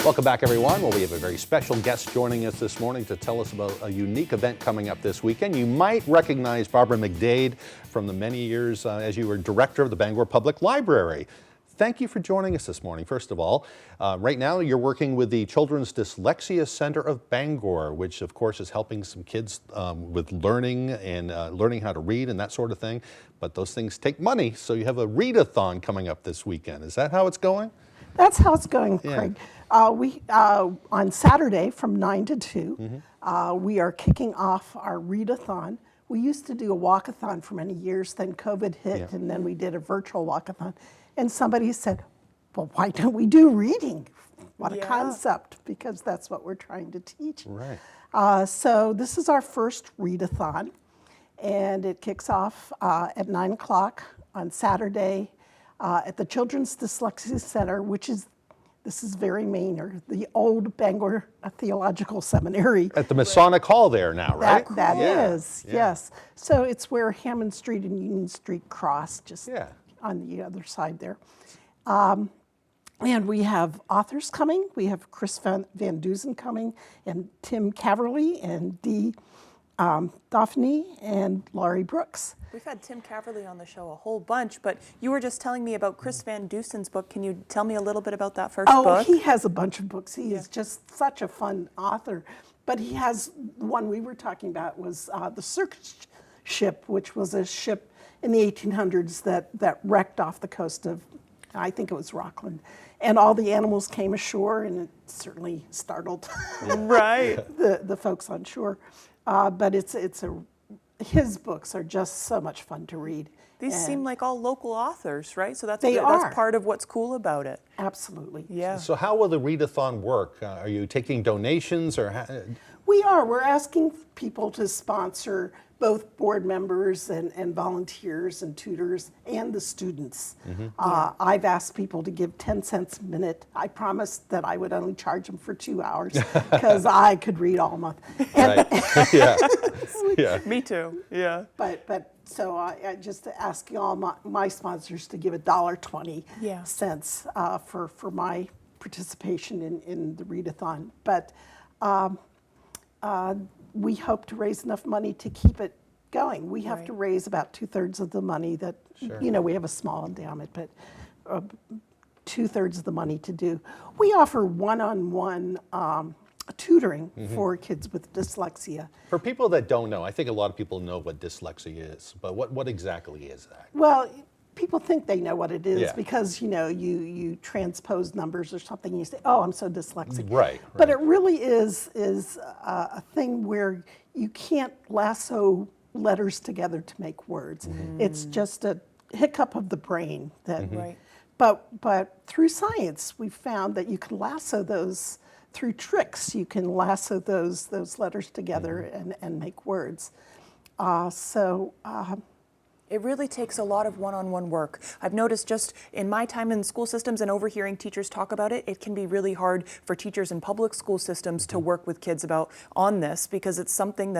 Welcome back, everyone. Well, we have a very special guest joining us this morning to tell us about a unique event coming up this weekend. You might recognize Barbara McDade from the many years as you were director of the Bangor Public Library. Thank you for joining us this morning, first of all. Right now, you're working with the Children's Dyslexia Center of Bangor, which, of course, is helping some kids with learning and learning how to read and that sort of thing. But those things take money, so you have a read-a-thon coming up this weekend. Is that how it's going? That's how it's going, Craig. On Saturday from 9 to 2, we are kicking off our read-a-thon. We used to do a walk-a-thon for many years, then COVID hit, and then we did a virtual walk-a-thon. And somebody said, well, why don't we do reading? What a concept, because that's what we're trying to teach. Right. So this is our first read-a-thon, and it kicks off at 9 o'clock on Saturday at the Children's Dyslexia Center, this is very Maynard, the old Bangor Theological Seminary. At the Masonic Hall there now, right? That is, yes. So it's where Hammond Street and Union Street cross, just on the other side there. And we have authors coming. We have Chris Van Dusen coming, and Tim Caverly, and Dee Daphne, and Laurie Brooks. We've had Tim Caverly on the show a whole bunch, but you were just telling me about Chris Van Dusen's book. Can you tell me a little bit about that first book? Oh, he has a bunch of books. He is just such a fun author. But he has one we were talking about was the Circus Ship, which was a ship in the 1800s that wrecked off the coast of, I think it was Rockland. And all the animals came ashore, and it certainly startled the folks on shore. But his books are just so much fun to read. These seem like all local authors, right? So that's part of what's cool about it. Absolutely. Yeah. So how will the read-a-thon work? Are you taking donations or? We are. We're asking people to sponsor both board members and volunteers and tutors and the students. I've asked people to give 10 cents a minute. I promised that I would only charge them for 2 hours because I could read all month. Me too. Yeah. But so I just asking all my sponsors to give $1.20 for my participation in the read-a-thon. But we hope to raise enough money to keep it going. We have to raise about 2/3 of the money that, we have a small endowment, but 2/3 of the money to do. We offer one-on-one tutoring for kids with dyslexia. For people that don't know, I think a lot of people know what dyslexia is, but what exactly is that? Well, people think they know what it is because, you transpose numbers or something and you say, oh, I'm so dyslexic. Right. But it really is a thing where you can't lasso letters together to make words. It's just a hiccup of the brain. But through science, we've found that you can lasso those through tricks. You can lasso those letters together and make words. It really takes a lot of one-on-one work. I've noticed just in my time in school systems and overhearing teachers talk about it, it can be really hard for teachers in public school systems to work with kids on this because it's something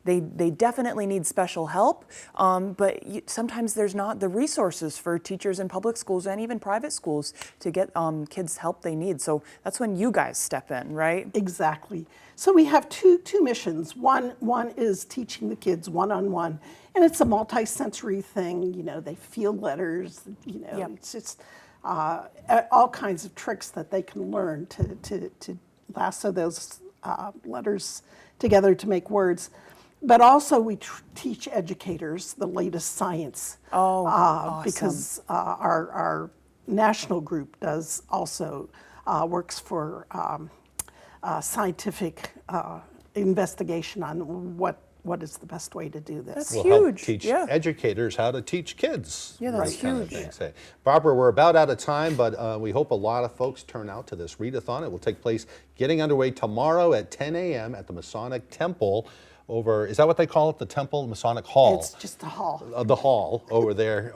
they definitely need special help, but sometimes there's not the resources for teachers in public schools and even private schools to get kids help they need. So that's when you guys step in, right? Exactly. So we have two missions. One is teaching the kids one-on-one, and it's a multi-sensory thing. They feel letters. It's just all kinds of tricks that they can learn to lasso those letters together to make words. But also we teach educators the latest science. Awesome. Because our national group does also works for scientific investigation on what is the best way to do this. That's We'll huge. help teach educators how to teach kids. Yeah, that's huge. Barbara, we're about out of time, but we hope a lot of folks turn out to this read-a-thon. It will take place getting underway tomorrow at 10 a.m. at the Masonic Temple over, is that what they call it, the temple, Masonic Hall? It's just a hall. The hall over there,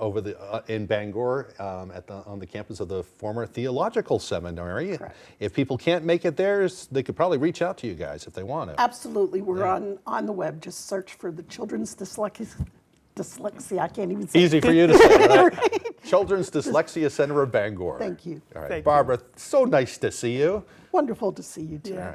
in Bangor, on the campus of the former theological seminary. Correct. If people can't make it there, they could probably reach out to you guys if they want to. Absolutely, we're on the web. Just search for the Children's Dyslexia. I can't even say. Easy for you to say, right? Children's Dyslexia Center of Bangor. Thank you. All right, Thank you. Barbara, so nice to see you. Wonderful to see you too. All right.